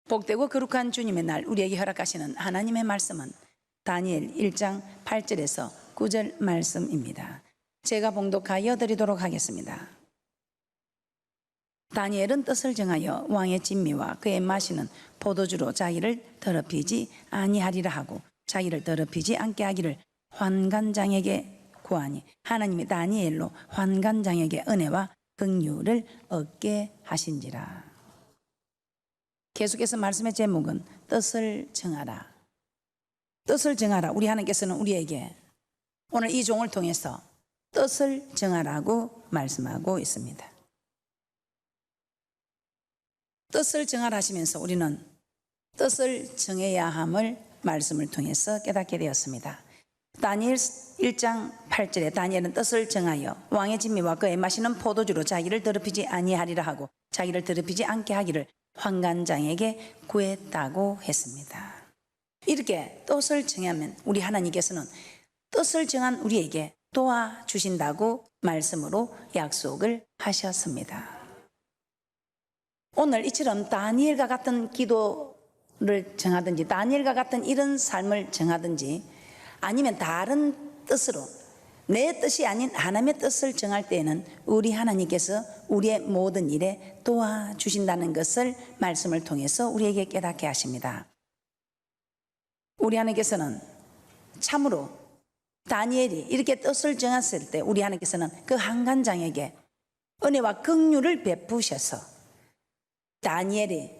복되고 거룩한 주님의 날 우리에게 허락하시는 하나님의 말씀은 다니엘 1장 8절에서 9절 말씀입니다. 제가 봉독하여 드리도록 하겠습니다. 다니엘은 뜻을 정하여 왕의 진미와 그의 마시는 포도주로 자기를 더럽히지 아니하리라 하고 자기를 더럽히지 않게 하기를 환관장에게 구하니 하나님이 다니엘로 환관장에게 은혜와 긍휼을 얻게 하신지라. 계속해서 말씀의 제목은 뜻을 정하라. 뜻을 정하라. 우리 하나님께서는 우리에게 오늘 이 종을 통해서 뜻을 정하라고 말씀하고 있습니다. 뜻을 정하라 하시면서 우리는 뜻을 정해야 함을 말씀을 통해서 깨닫게 되었습니다. 다니엘 1장 8절에 다니엘은 뜻을 정하여 왕의 진미와 그의 마시는 포도주로 자기를 더럽히지 아니하리라 하고 자기를 더럽히지 않게 하기를 환관장에게 구했다고 했습니다. 이렇게 뜻을 정하면 우리 하나님께서는 뜻을 정한 우리에게 도와주신다고 말씀으로 약속을 하셨습니다. 오늘 이처럼 다니엘과 같은 기도를 정하든지 다니엘과 같은 이런 삶을 정하든지 아니면 다른 뜻으로 내 뜻이 아닌 하나님의 뜻을 정할 때에는 우리 하나님께서 우리의 모든 일에 도와주신다는 것을 말씀을 통해서 우리에게 깨닫게 하십니다. 우리 하나님께서는 참으로 다니엘이 이렇게 뜻을 정했을 때 우리 하나님께서는 그 환관장에게 은혜와 긍휼을 베푸셔서 다니엘이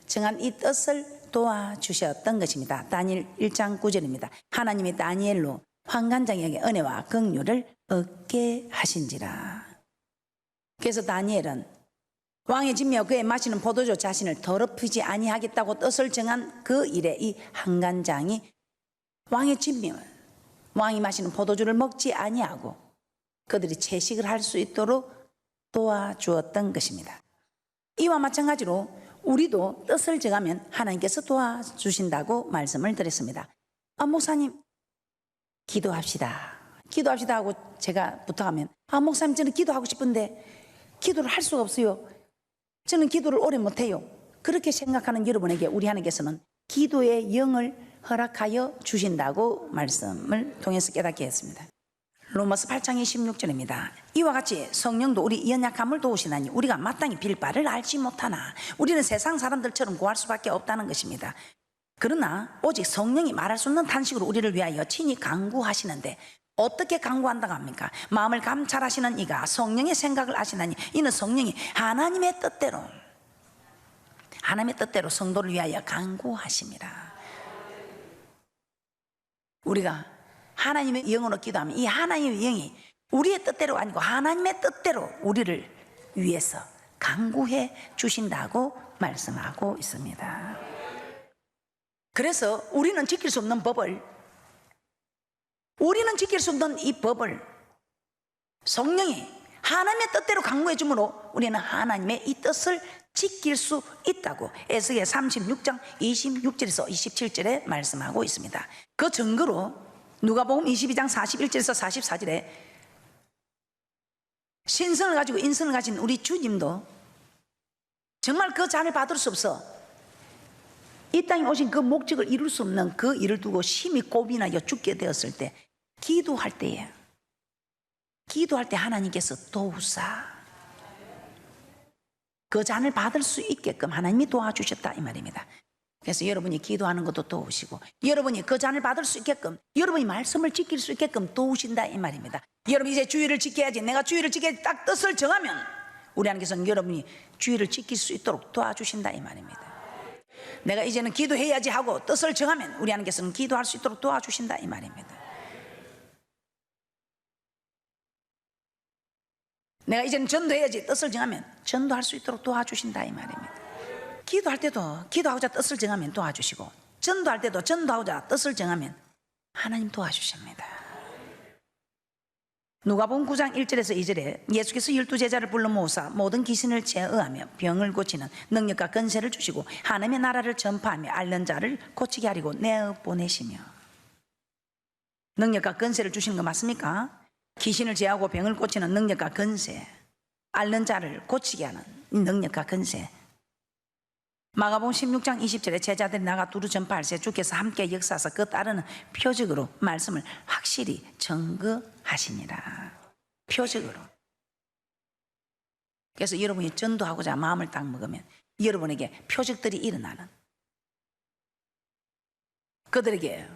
정한 이 뜻을 도와주셨던 것입니다. 다니엘 1장 9절입니다. 하나님이 다니엘로 환관장에게 은혜와 긍휼을 얻게 하신지라. 그래서 다니엘은 왕의 진미와 그의 마시는 포도주 자신을 더럽히지 아니하겠다고 뜻을 정한 그 일에 이 환관장이 왕의 진미와 왕이 마시는 포도주를 먹지 아니하고 그들이 채식을 할 수 있도록 도와주었던 것입니다. 이와 마찬가지로 우리도 뜻을 정하면 하나님께서 도와주신다고 말씀을 드렸습니다. 목사님 기도합시다 하고 제가 부탁하면 목사님 저는 기도하고 싶은데 기도를 할 수가 없어요. 저는 기도를 오래 못해요. 그렇게 생각하는 여러분에게 우리 하나님께서는 기도의 영을 허락하여 주신다고 말씀을 통해서 깨닫게 했습니다. 로마서 8장 26절입니다. 이와 같이 성령도 우리 연약함을 도우시나니 우리가 마땅히 빌 바를 알지 못하나 우리는 세상 사람들처럼 구할 수밖에 없다는 것입니다. 그러나 오직 성령이 말할 수 없는 탄식으로 우리를 위하여 친히 간구하시는데 어떻게 간구한다고 합니까? 마음을 감찰하시는 이가 성령의 생각을 아시나니 이는 성령이 하나님의 뜻대로 성도를 위하여 간구하십니다. 우리가 하나님의 영으로 기도하면 이 하나님의 영이 우리의 뜻대로 아니고 하나님의 뜻대로 우리를 위해서 간구해 주신다고 말씀하고 있습니다. 그래서 우리는 지킬 수 없는 이 법을 성령이 하나님의 뜻대로 간구해 주므로 우리는 하나님의 이 뜻을 지킬 수 있다고 에스겔 36장 26절에서 27절에 말씀하고 있습니다. 그 증거로 누가복음 22장 41절에서 44절에 신성을 가지고 인성을 가진 우리 주님도 정말 그 잔을 받을 수 없어 이 땅에 오신 그 목적을 이룰 수 없는 그 일을 두고 심히 고민하여 죽게 되었을 때 기도할 때 하나님께서 도우사 그 잔을 받을 수 있게끔 하나님이 도와주셨다 이 말입니다. 그래서 여러분이 기도하는 것도 도우시고 여러분이 그 잔을 받을 수 있게끔 여러분이 말씀을 지킬 수 있게끔 도우신다 이 말입니다. 여러분 이제 주의를 지켜야지 내가 주의를 지켜야지 딱 뜻을 정하면 우리 하나님께서는 여러분이 주의를 지킬 수 있도록 도와주신다 이 말입니다. 내가 이제는 기도해야지 하고 뜻을 정하면 우리 하나님께서는 기도할 수 있도록 도와주신다 이 말입니다. 내가 이제는 전도해야지 뜻을 정하면 전도할 수 있도록 도와주신다 이 말입니다. 기도할 때도 기도하고자 뜻을 정하면 도와주시고 전도할 때도 전도하고자 뜻을 정하면 하나님 도와주십니다. 누가복음 9장 1절에서 2절에 예수께서 12제자를 불러 모으사 모든 귀신을 제어하며 병을 고치는 능력과 권세를 주시고 하나님의 나라를 전파하며 앓는 자를 고치게 하리고 내어 보내시며. 능력과 권세를 주시는 거 맞습니까? 귀신을 제어하고 병을 고치는 능력과 권세, 앓는 자를 고치게 하는 능력과 권세. 마가복음 16장 20절에 제자들이 나가 두루 전파할세 주께서 함께 역사하사 그 따르는 표적으로 말씀을 확실히 증거하시니라. 표적으로. 그래서 여러분이 전도하고자 마음을 딱 먹으면 여러분에게 표적들이 일어나는, 그들에게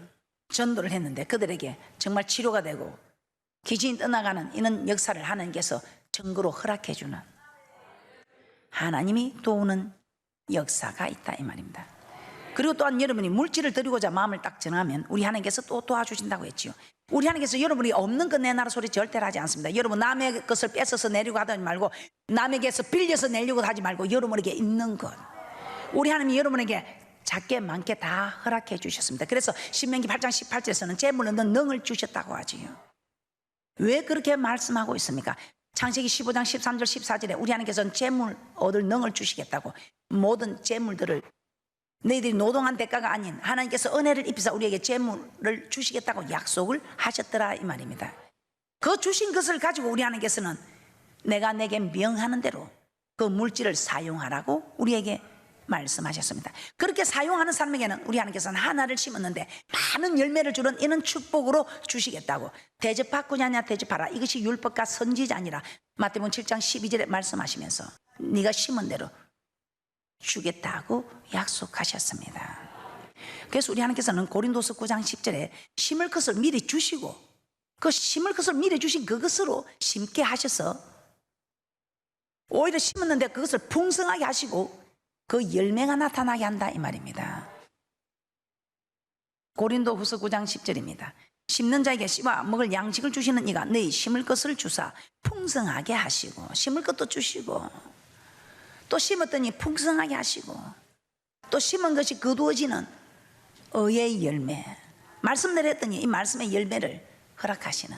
전도를 했는데 그들에게 정말 치료가 되고 귀신이 떠나가는 이런 역사를 하나님께서 증거로 허락해 주는 하나님이 도우는 역사가 있다 이 말입니다. 그리고 또한 여러분이 물질을 드리고자 마음을 딱 정하면 우리 하나님께서 또 도와주신다고 했지요. 우리 하나님께서 여러분이 없는 것 내놔라 소리 절대로 하지 않습니다. 여러분 남의 것을 뺏어서 내려고 하지 말고, 남에게서 빌려서 내려고 하지 말고 여러분에게 있는 것, 우리 하나님이 여러분에게 작게 많게 다 허락해 주셨습니다. 그래서 신명기 8장 18절에서는 재물 얻는 능을 주셨다고 하지요. 왜 그렇게 말씀하고 있습니까? 창세기 15장 13절 14절에 우리 하나님께서는 재물 얻을 능을 주시겠다고, 모든 재물들을 너희들이 노동한 대가가 아닌 하나님께서 은혜를 입히사 우리에게 재물을 주시겠다고 약속을 하셨더라 이 말입니다. 그 주신 것을 가지고 우리 하나님께서는 내가 내게 명하는 대로 그 물질을 사용하라고 우리에게 말씀하셨습니다. 그렇게 사용하는 사람에게는 우리 하나님께서는 하나를 심었는데 많은 열매를 주는 이는 축복으로 주시겠다고, 대접받고냐냐 대접하라, 이것이 율법과 선지자니라 마태복음 7장 12절에 말씀하시면서 네가 심은 대로 주겠다고 약속하셨습니다. 그래서 우리 하나님께서는 고린도서 9장 10절에 심을 것을 미리 주시고 그 심을 것을 미리 주신 그것으로 심게 하셔서 오히려 심었는데 그것을 풍성하게 하시고 그 열매가 나타나게 한다 이 말입니다. 고린도후서 9장 10절입니다. 심는 자에게 씨와 먹을 양식을 주시는 이가 너희 심을 것을 주사 풍성하게 하시고, 심을 것도 주시고 또 심었더니 풍성하게 하시고 또 심은 것이 거두어지는 의의 열매, 말씀 내렸더니 이 말씀의 열매를 허락하시는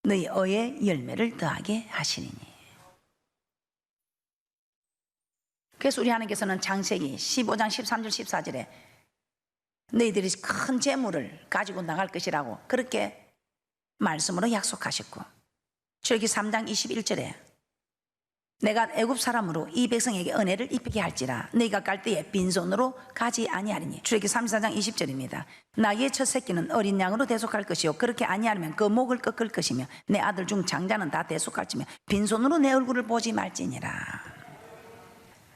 너희 의의 열매를 더하게 하시리니. 그래서 우리 하나님께서는 창세기 15장 13절 14절에 너희들이 큰 재물을 가지고 나갈 것이라고 그렇게 말씀으로 약속하셨고, 출애굽기 3장 21절에 내가 애굽 사람으로 이 백성에게 은혜를 입히게 할지라 너희가 갈 때에 빈손으로 가지 아니하리니. 출애굽기 34장 20절입니다. 나귀의 첫 새끼는 어린 양으로 대속할 것이요 그렇게 아니하면 그 목을 꺾을 것이며 내 아들 중 장자는 다 대속할지며 빈손으로 내 얼굴을 보지 말지니라.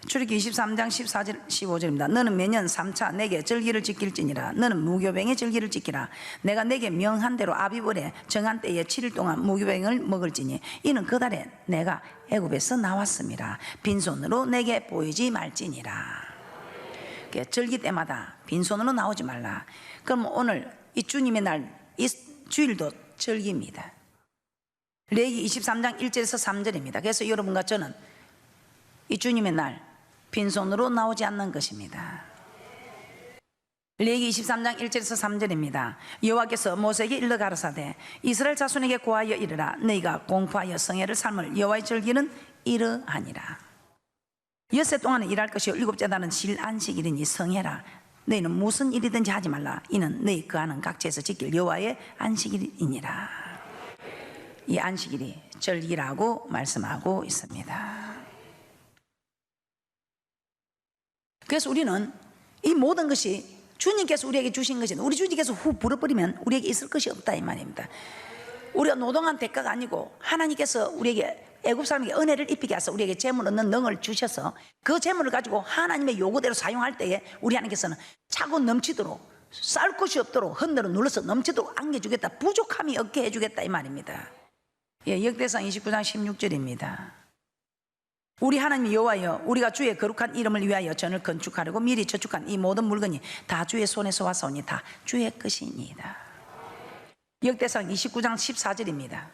출애굽기 23장 14절 15절입니다. 너는 매년 3차 내게 절기를 지킬지니라. 너는 무교병의 절기를 지키라. 내가 내게 명한 대로 아비월에 정한 때에 7일 동안 무교병을 먹을지니 이는 그 달에 내가 애굽에서 나왔음이라. 빈손으로 내게 보이지 말지니라. 절기 때마다 빈손으로 나오지 말라. 그럼 오늘 이 주님의 날, 이 주일도 절기입니다. 레위기 23장 1절에서 3절입니다. 그래서 여러분과 저는 이 주님의 날 빈손으로 나오지 않는 것입니다. 레위기 23장 1절에서 3절입니다. 여호와께서 모세에게 일러 가라사대 이스라엘 자손에게 고하여 이르라. 너희가 공포하여 성회를 삶을 여호와의 절기는 이러하니라. 엿새 동안은 일할 것이요 일곱째 달은 실 안식일이니 성회라. 너희는 무슨 일이든지 하지 말라. 이는 너희 거하는 각지에서 지킬 여호와의 안식일이니라. 이 안식일이 절기라고 말씀하고 있습니다. 그래서 우리는 이 모든 것이 주님께서 우리에게 주신 것인데 우리 주님께서 후 불어버리면 우리에게 있을 것이 없다 이 말입니다. 우리가 노동한 대가가 아니고 하나님께서 우리에게 애굽 사람에게 은혜를 입히게 하셔서 우리에게 재물 얻는 능을 주셔서 그 재물을 가지고 하나님의 요구대로 사용할 때에 우리 하나님께서는 차고 넘치도록, 쌀 곳이 없도록 흔들어 눌러서 넘치도록 안겨주겠다, 부족함이 없게 해주겠다 이 말입니다. 예, 역대상 29장 16절입니다. 우리 하나님 여호와여, 우리가 주의 거룩한 이름을 위하여 전을 건축하려고 미리 저축한 이 모든 물건이 다 주의 손에서 왔사오니 다 주의 것이니이다. 역대상 29장 14절입니다.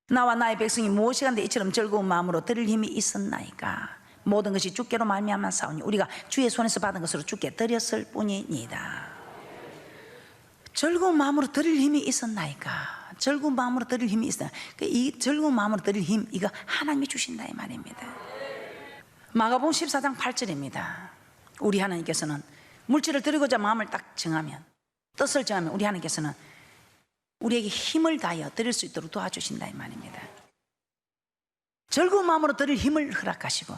나와 나의 백성이 무엇이간데 이처럼 즐거운 마음으로 드릴 힘이 있었나이까. 모든 것이 주께로 말미암아 사오니 우리가 주의 손에서 받은 것으로 주께 드렸을 뿐이니이다. 즐거운 마음으로 드릴 힘이 있었나이까. 즐거운 마음으로 드릴 힘이 있어요. 이 즐거운 마음으로 드릴 힘, 이거 하나님이 주신다 이 말입니다. 마가복음 14장 8절입니다. 우리 하나님께서는 물질을 드리고자 마음을 딱 정하면, 뜻을 정하면 우리 하나님께서는 우리에게 힘을 다하여 드릴 수 있도록 도와주신다 이 말입니다. 즐거운 마음으로 드릴 힘을 허락하시고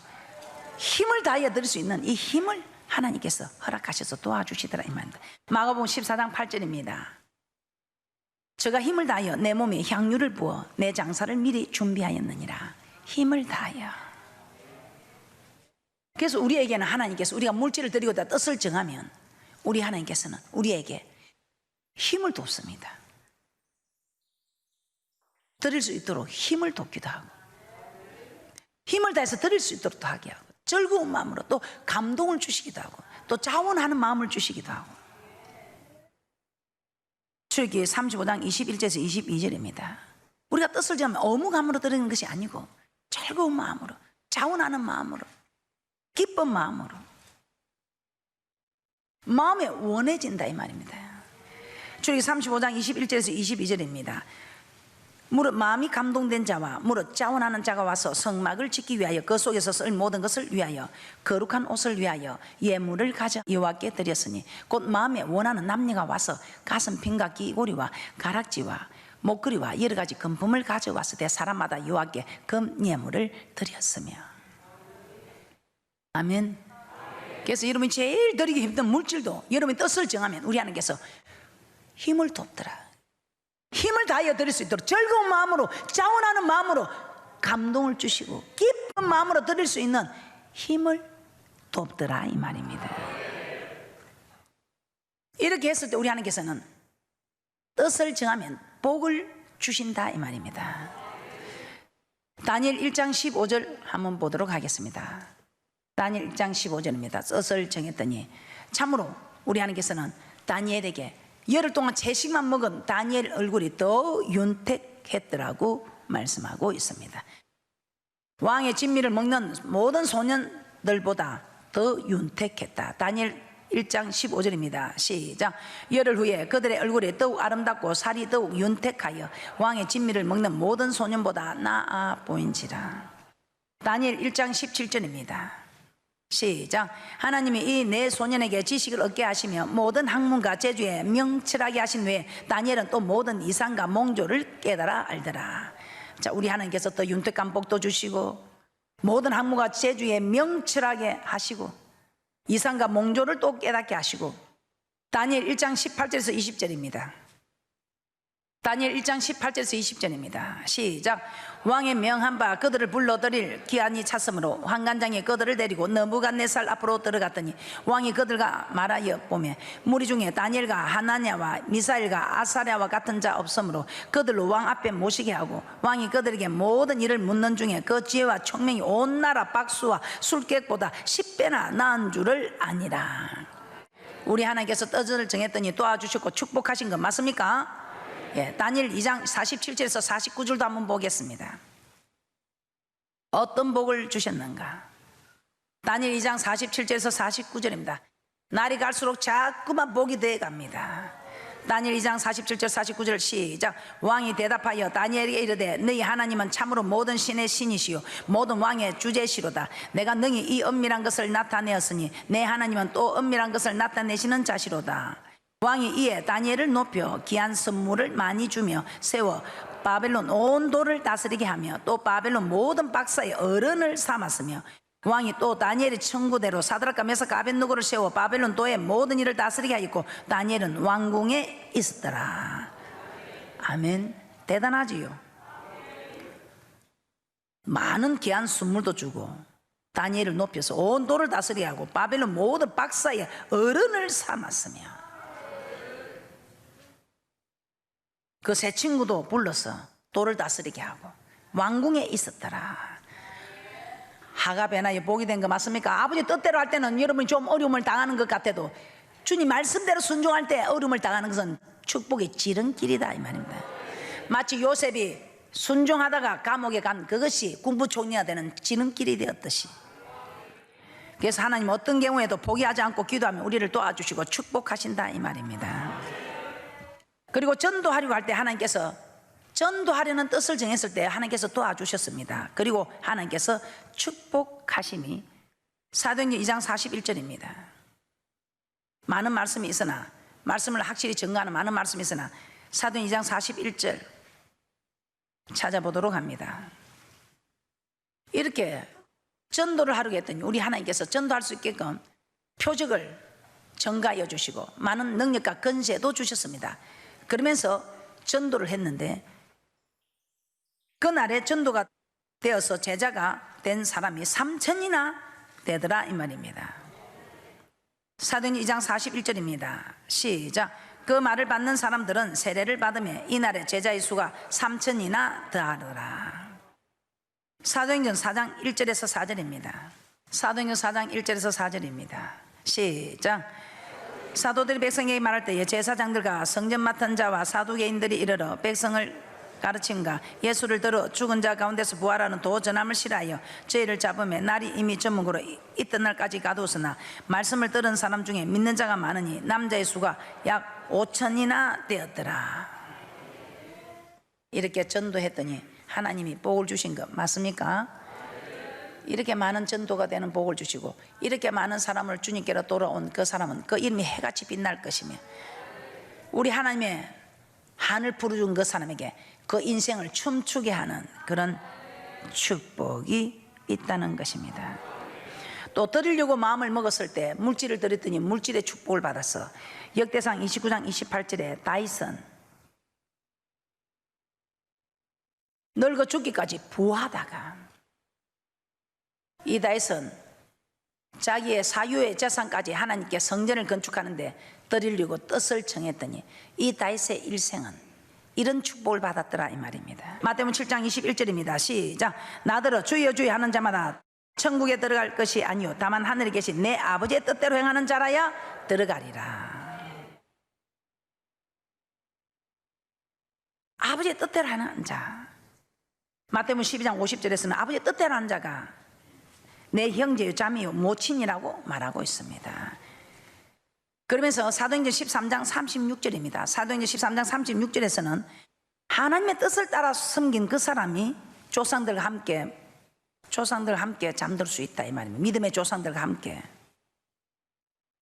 힘을 다하여 드릴 수 있는 이 힘을 하나님께서 허락하셔서 도와주시더라 이 말입니다. 마가복음 14장 8절입니다. 저가 힘을 다하여 내 몸에 향유를 부어 내 장사를 미리 준비하였느니라. 힘을 다하여. 그래서 우리에게는 하나님께서 우리가 물질을 드리고 다 뜻을 정하면 우리 하나님께서는 우리에게 힘을 돕습니다. 드릴 수 있도록 힘을 돕기도 하고, 힘을 다해서 드릴 수 있도록 하게 하고, 즐거운 마음으로 또 감동을 주시기도 하고, 또 자원하는 마음을 주시기도 하고. 출애굽기 35장 21절에서 22절입니다. 우리가 뜻을 정하면 어묵함으로 드리는 것이 아니고 즐거운 마음으로, 자원하는 마음으로, 기쁜 마음으로, 마음에 원해진다 이 말입니다. 출애굽기 35장 21절에서 22절입니다. 무릇 마음이 감동된 자와 무릇 자원하는 자가 와서 성막을 짓기 위하여 그 속에서 쓸 모든 것을 위하여 거룩한 옷을 위하여 예물을 가져 여호와께 드렸으니 곧 마음에 원하는 남녀가 와서 가슴핀과 귀고리와 가락지와 목걸이와 여러 가지 금품을 가져와서 대 사람마다 여호와께 금 예물을 드렸으며. 아멘. 그래서 여러분이 제일 드리기 힘든 물질도 여러분이 뜻을 정하면 우리 하나님께서 힘을 돕더라. 힘을 다하여 드릴 수 있도록 즐거운 마음으로, 자원하는 마음으로 감동을 주시고 기쁜 마음으로 드릴 수 있는 힘을 돕더라 이 말입니다. 이렇게 했을 때 우리 하나님께서는 뜻을 정하면 복을 주신다 이 말입니다. 다니엘 1장 15절 한번 보도록 하겠습니다. 다니엘 1장 15절입니다. 뜻을 정했더니 참으로 우리 하나님께서는 다니엘에게 열흘 동안 채식만 먹은 다니엘 얼굴이 더 윤택했더라고 말씀하고 있습니다. 왕의 진미를 먹는 모든 소년들보다 더 윤택했다. 다니엘 1장 15절입니다. 시작. 열흘 후에 그들의 얼굴이 더욱 아름답고 살이 더욱 윤택하여 왕의 진미를 먹는 모든 소년보다 나아 보인지라. 다니엘 1장 17절입니다. 시작. 하나님이 이 네 소년에게 지식을 얻게 하시며 모든 학문과 재주에 명철하게 하신 후에 다니엘은 또 모든 이상과 몽조를 깨달아 알더라. 자, 우리 하나님께서 또 윤택한 복도 주시고 모든 학문과 재주에 명철하게 하시고 이상과 몽조를 또 깨닫게 하시고. 다니엘 1장 18절에서 20절입니다. 다니엘 1장 18절에서 20절입니다. 시작. 왕의 명한 바 그들을 불러들일 기한이 찼으므로 환관장에 그들을 데리고 느부갓네살 앞으로 들어갔더니 왕이 그들과 말하여 보매 무리 중에 다니엘과 하나냐와 미사엘과 아사랴와 같은 자 없으므로 그들로 왕 앞에 모시게 하고 왕이 그들에게 모든 일을 묻는 중에 그 지혜와 총명이 온 나라 박수와 술객보다 10배나 나은 줄을 아니라. 우리 하나님께서 뜻을 정했더니 도와주셨고 축복하신 거 맞습니까? 예, 다니엘 2장 47절에서 49절도 한번 보겠습니다. 어떤 복을 주셨는가? 다니엘 2장 47절에서 49절입니다. 날이 갈수록 자꾸만 복이 되어 갑니다. 다니엘 2장 47절 49절 시작. 왕이 대답하여 다니엘에게 이르되 너희 하나님은 참으로 모든 신의 신이시요 모든 왕의 주제시로다. 내가 능히 이 은밀한 것을 나타내었으니 내 하나님은 또 은밀한 것을 나타내시는 자시로다. 왕이 이에 다니엘을 높여 귀한 선물을 많이 주며 세워 바벨론 온 도를 다스리게 하며 또 바벨론 모든 박사의 어른을 삼았으며 왕이 또 다니엘의 청구대로 사드락과 메삭과 아벳느고를 세워 바벨론 도의 모든 일을 다스리게 하였고 다니엘은 왕궁에 있었더라. 아멘. 대단하지요. 많은 귀한 선물도 주고 다니엘을 높여서 온 도를 다스리게 하고 바벨론 모든 박사의 어른을 삼았으며 그 세 친구도 불러서 도를 다스리게 하고 왕궁에 있었더라. 하갑에나 복이 된 거 맞습니까? 아버지 뜻대로 할 때는 여러분이 좀 어려움을 당하는 것 같아도 주님 말씀대로 순종할 때 어려움을 당하는 것은 축복의 지름길이다 이 말입니다. 마치 요셉이 순종하다가 감옥에 간 그것이 군부총리가 되는 지름길이 되었듯이. 그래서 하나님 어떤 경우에도 포기하지 않고 기도하면 우리를 도와주시고 축복하신다 이 말입니다. 그리고 전도하려고 할 때 하나님께서 전도하려는 뜻을 정했을 때 하나님께서 도와주셨습니다. 그리고 하나님께서 축복하심이 사도행전 2장 41절입니다. 많은 말씀이 있으나 말씀을 확실히 증거하는 많은 말씀이 있으나 사도행전 2장 41절 찾아보도록 합니다. 이렇게 전도를 하려고 했더니 우리 하나님께서 전도할 수 있게끔 표적을 전가해 주시고 많은 능력과 권세도 주셨습니다. 그러면서 전도를 했는데 그날에 전도가 되어서 제자가 된 사람이 3,000이나 되더라 이 말입니다. 사도행전 2장 41절입니다. 시작. 그 말을 받는 사람들은 세례를 받으며 이날에 제자의 수가 3,000이나 더하더라. 사도행전 4장 1절에서 4절입니다. 사도행전 4장 1절에서 4절입니다. 시작. 사도들이 백성에게 말할 때에 제사장들과 성전 맡은 자와 사두개인들이 이르러 백성을 가르친가 예수를 들어 죽은 자 가운데서 부활하는 도 전함을 실하여 저희를 잡으며 날이 이미 저물고 있던 날까지 가두었으나 말씀을 들은 사람 중에 믿는 자가 많으니 남자의 수가 약 5,000이나 되었더라. 이렇게 전도했더니 하나님이 복을 주신 것 맞습니까? 이렇게 많은 전도가 되는 복을 주시고 이렇게 많은 사람을 주님께로 돌아온 그 사람은 그 이름이 해같이 빛날 것이며 우리 하나님의 한을 부르준 그 사람에게 그 인생을 춤추게 하는 그런 축복이 있다는 것입니다. 또 드리려고 마음을 먹었을 때 물질을 드렸더니 물질의 축복을 받았어. 역대상 29장 28절에 다윗은 늙어 죽기까지 부하다가 이 다윗은 자기의 사유의 재산까지 하나님께 성전을 건축하는데 드리려고 뜻을 정했더니 이 다윗의 일생은 이런 축복을 받았더라 이 말입니다. 마태복음 7장 21절입니다. 시작. 나더러 주여 주여 하는 자마다 천국에 들어갈 것이 아니요 다만 하늘에 계신 내 아버지의 뜻대로 행하는 자라야 들어가리라. 아버지의 뜻대로 하는 자. 마태복음 12장 50절에서는 아버지의 뜻대로 하는 자가 내 형제요 자매요 모친이라고 말하고 있습니다. 그러면서 사도행전 13장 36절입니다. 사도행전 13장 36절에서는 하나님의 뜻을 따라 섬긴 그 사람이 조상들과 함께 잠들 수 있다 이 말입니다. 믿음의 조상들과 함께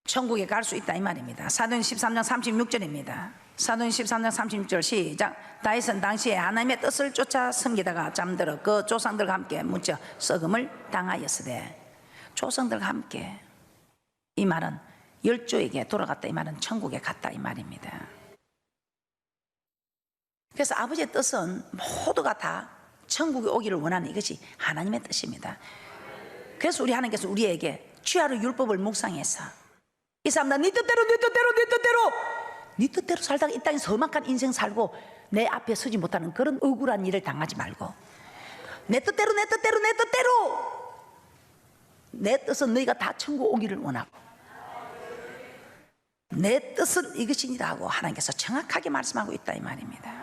천국에 갈 수 있다 이 말입니다. 사도행전 13장 36절입니다. 사도행전 13장 36절 시작. 다윗은 당시에 하나님의 뜻을 쫓아 섬기다가 잠들어 그 조상들과 함께 묻혀 썩음을 당하였으되 조상들과 함께 이 말은 열조에게 돌아갔다 이 말은 천국에 갔다 이 말입니다. 그래서 아버지의 뜻은 모두가 다 천국에 오기를 원하는 이것이 하나님의 뜻입니다. 그래서 우리 하나님께서 우리에게 취하로 율법을 묵상해서 이 사람 네 뜻대로 네 뜻대로 살다가 이 땅에서 험악한 인생 살고 내 앞에 서지 못하는 그런 억울한 일을 당하지 말고 내 뜻대로 내 뜻은 너희가 다 천국 오기를 원하고 내 뜻은 이것이니라 하고 하나님께서 정확하게 말씀하고 있다 이 말입니다.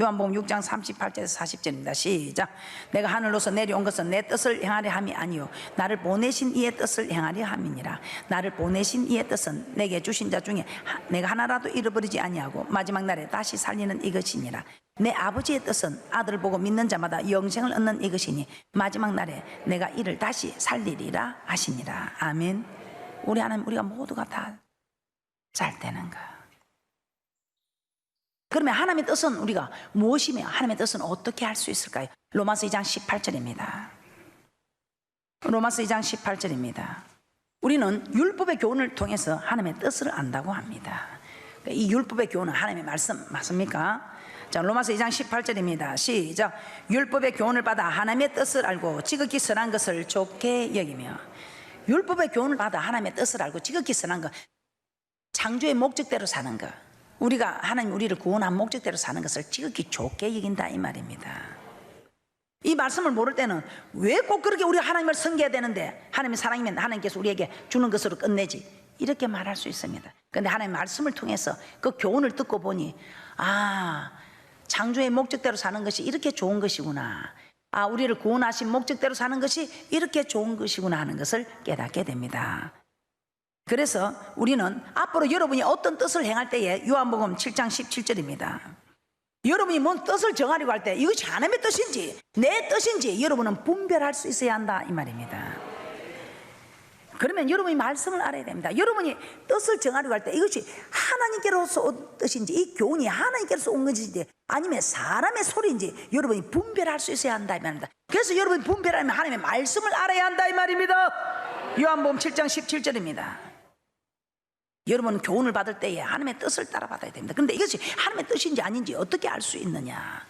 요한복음 6장 38절에서 40절입니다. 시작. 내가 하늘로서 내려온 것은 내 뜻을 행하려 함이 아니요 나를 보내신 이의 뜻을 행하려 함이니라. 나를 보내신 이의 뜻은 내게 주신 자 중에 내가 하나라도 잃어버리지 아니하고 마지막 날에 다시 살리는 이것이니라. 내 아버지의 뜻은 아들을 보고 믿는 자마다 영생을 얻는 이것이니 마지막 날에 내가 이를 다시 살리리라 하시니라. 아멘. 우리 하나님 우리가 모두가 다 잘 되는 거. 그러면 하나님의 뜻은 우리가 무엇이며 하나님의 뜻은 어떻게 할 수 있을까요? 로마서 2장 18절입니다. 로마서 2장 18절입니다. 우리는 율법의 교훈을 통해서 하나님의 뜻을 안다고 합니다. 이 율법의 교훈은 하나님의 말씀 맞습니까? 자, 로마서 2장 18절입니다. 시작. 율법의 교훈을 받아 하나님의 뜻을 알고 지극히 선한 것을 좋게 여기며. 율법의 교훈을 받아 하나님의 뜻을 알고 지극히 선한 것, 창조의 목적대로 사는 것, 우리가 하나님 우리를 구원한 목적대로 사는 것을 지극히 좋게 여긴다 이 말입니다. 이 말씀을 모를 때는 왜 꼭 그렇게 우리가 하나님을 섬겨야 되는데 하나님의 사랑이면 하나님께서 우리에게 주는 것으로 끝내지 이렇게 말할 수 있습니다. 그런데 하나님의 말씀을 통해서 그 교훈을 듣고 보니 창조의 목적대로 사는 것이 이렇게 좋은 것이구나, 우리를 구원하신 목적대로 사는 것이 이렇게 좋은 것이구나 하는 것을 깨닫게 됩니다. 그래서 우리는 앞으로 여러분이 어떤 뜻을 행할 때에 요한복음 7장 17절입니다. 여러분이 뭔 뜻을 정하려고 할 때 이것이 하나님의 뜻인지 내 뜻인지 여러분은 분별할 수 있어야 한다 이 말입니다. 그러면 여러분이 말씀을 알아야 됩니다. 여러분이 뜻을 정하려고 할 때 이것이 하나님께로서 온 뜻인지, 이 교훈이 하나님께로서 온 것인지 아니면 사람의 소리인지 여러분이 분별할 수 있어야 한다 이 말입니다. 그래서 여러분이 분별하려면 하나님의 말씀을 알아야 한다 이 말입니다. 요한복음 7장 17절입니다. 여러분은 교훈을 받을 때에 하나님의 뜻을 따라 받아야 됩니다. 그런데 이것이 하나님의 뜻인지 아닌지 어떻게 알 수 있느냐?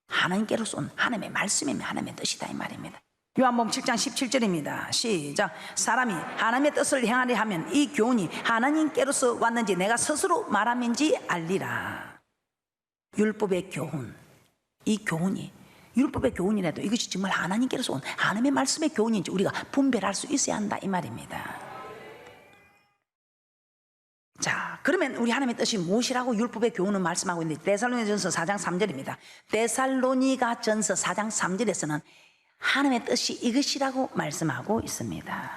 하나님께로서 온 하나님의 말씀이면 하나님의 뜻이다 이 말입니다. 요한복음 7장 17절입니다. 시작. 사람이 하나님의 뜻을 행하려 하면 이 교훈이 하나님께로서 왔는지 내가 스스로 말함인지 알리라. 율법의 교훈, 이 교훈이 율법의 교훈이라도 이것이 정말 하나님께로서 온 하나님의 말씀의 교훈인지 우리가 분별할 수 있어야 한다 이 말입니다. 자, 그러면 우리 하나님의 뜻이 무엇이라고 율법의 교훈은 말씀하고 있는데, 데살로니가전서 4장 3절입니다. 데살로니가전서 4장 3절에서는 하나님의 뜻이 이것이라고 말씀하고 있습니다.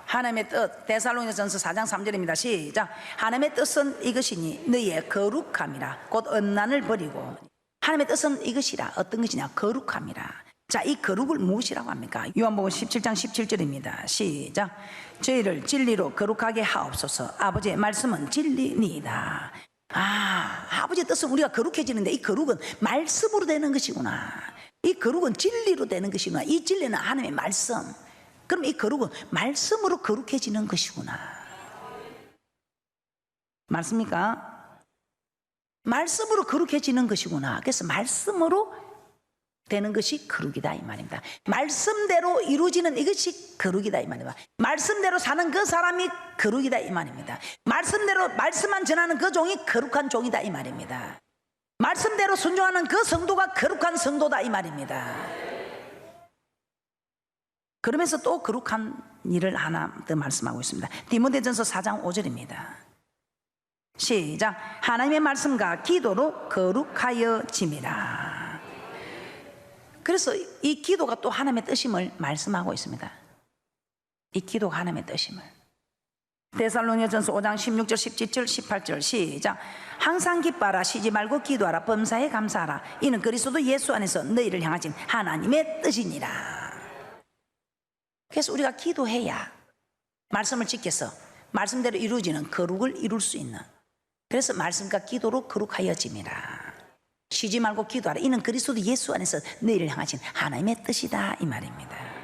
하나님의 뜻, 데살로니가전서 4장 3절입니다. 시작. 하나님의 뜻은 이것이니 너희의 거룩함이라. 곧 음란을 버리고. 하나님의 뜻은 이것이라. 어떤 것이냐? 거룩함이라. 자, 이 거룩을 무엇이라고 합니까? 요한복음 17장 17절입니다. 시작. 저희를 진리로 거룩하게 하옵소서. 아버지의 말씀은 진리니이다. 아버지의 뜻은 우리가 거룩해지는데 이 거룩은 말씀으로 되는 것이구나. 이 거룩은 진리로 되는 것이구나. 이 진리는 하나님의 말씀. 그럼 이 거룩은 말씀으로 거룩해지는 것이구나. 맞습니까? 말씀으로 거룩해지는 것이구나. 그래서 말씀으로 되는 것이 거룩이다 이 말입니다. 말씀대로 이루어지는 이것이 거룩이다 이 말입니다. 말씀대로 사는 그 사람이 거룩이다 이 말입니다. 말씀대로 말씀만 전하는 그 종이 거룩한 종이다 이 말입니다. 말씀대로 순종하는 그 성도가 거룩한 성도다 이 말입니다. 그러면서 또 거룩한 일을 하나 더 말씀하고 있습니다. 디모데전서 4장 5절입니다. 시작. 하나님의 말씀과 기도로 거룩하여짐이라. 그래서 이 기도가 또 하나님의 뜻임을 말씀하고 있습니다. 이 기도가 하나님의 뜻임을. 데살로니가전서 5장 16절 17절 18절 시작. 항상 기뻐하라. 쉬지 말고 기도하라. 범사에 감사하라. 이는 그리스도 예수 안에서 너희를 향하신 하나님의 뜻이니라. 그래서 우리가 기도해야 말씀을 지켜서 말씀대로 이루어지는 거룩을 이룰 수 있는, 그래서 말씀과 기도로 거룩하여짐이라. 쉬지 말고 기도하라. 이는 그리스도 예수 안에서 너희를 향하신 하나님의 뜻이다 이 말입니다.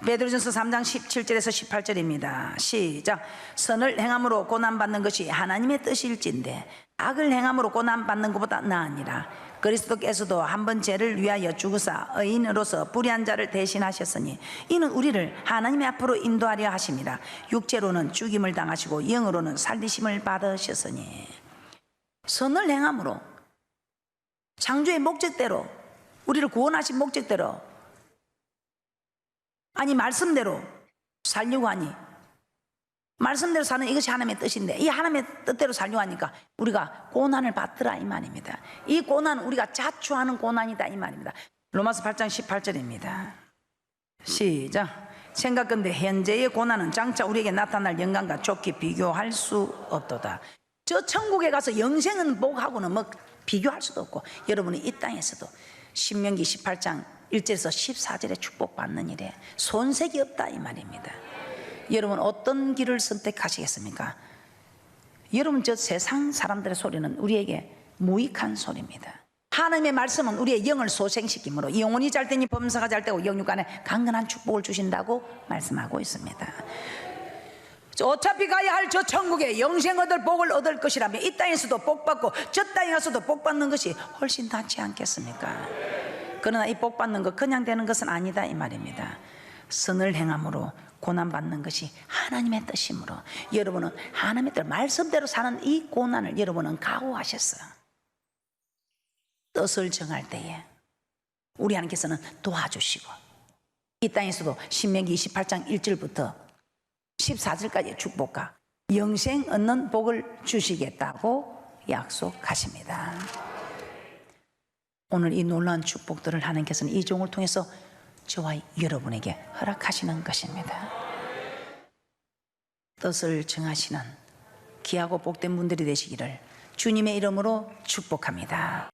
베드로전서 3장 17절에서 18절입니다. 시작. 선을 행함으로 고난받는 것이 하나님의 뜻일진데 악을 행함으로 고난받는 것보다 나으니라. 그리스도께서도 한 번 죄를 위하여 죽으사 의인으로서 불의한 자를 대신하셨으니 이는 우리를 하나님의 앞으로 인도하려 하심이라. 육체로는 죽임을 당하시고 영으로는 살리심을 받으셨으니. 선을 행함으로, 창조의 목적대로, 우리를 구원하신 목적대로, 아니 말씀대로 살려고 하니, 말씀대로 사는 이것이 하나님의 뜻인데 이 하나님의 뜻대로 살려고 하니까 우리가 고난을 받더라 이 말입니다. 이 고난은 우리가 자초하는 고난이다 이 말입니다. 로마서 8장 18절입니다. 시작. 생각건대 현재의 고난은 장차 우리에게 나타날 영광과 좋게 비교할 수 없도다. 저 천국에 가서 영생은 복하고는 뭐 비교할 수도 없고, 여러분이 이 땅에서도 신명기 18장 1절에서 14절에 축복받는 일에 손색이 없다 이 말입니다. 여러분 어떤 길을 선택하시겠습니까? 여러분 저 세상 사람들의 소리는 우리에게 무익한 소리입니다. 하나님의 말씀은 우리의 영을 소생시키므로 영혼이 잘 되니 범사가 잘 되고 영육간에 강건한 축복을 주신다고 말씀하고 있습니다. 어차피 가야 할 저 천국에 영생 얻을 복을 얻을 것이라면 이 땅에서도 복받고 저 땅에 가서도 복받는 것이 훨씬 낫지 않겠습니까? 그러나 이 복받는 것 그냥 되는 것은 아니다 이 말입니다. 선을 행함으로 고난받는 것이 하나님의 뜻이므로 여러분은 하나님의 뜻 말씀대로 사는 이 고난을 여러분은 각오하셨어요. 뜻을 정할 때에 우리 하나님께서는 도와주시고 이 땅에서도 신명기 28장 1절부터 14절까지의 축복과 영생 얻는 복을 주시겠다고 약속하십니다. 오늘 이 놀라운 축복들을 하나님께서는 이 종을 통해서 저와 여러분에게 허락하시는 것입니다. 뜻을 정하시는 귀하고 복된 분들이 되시기를 주님의 이름으로 축복합니다.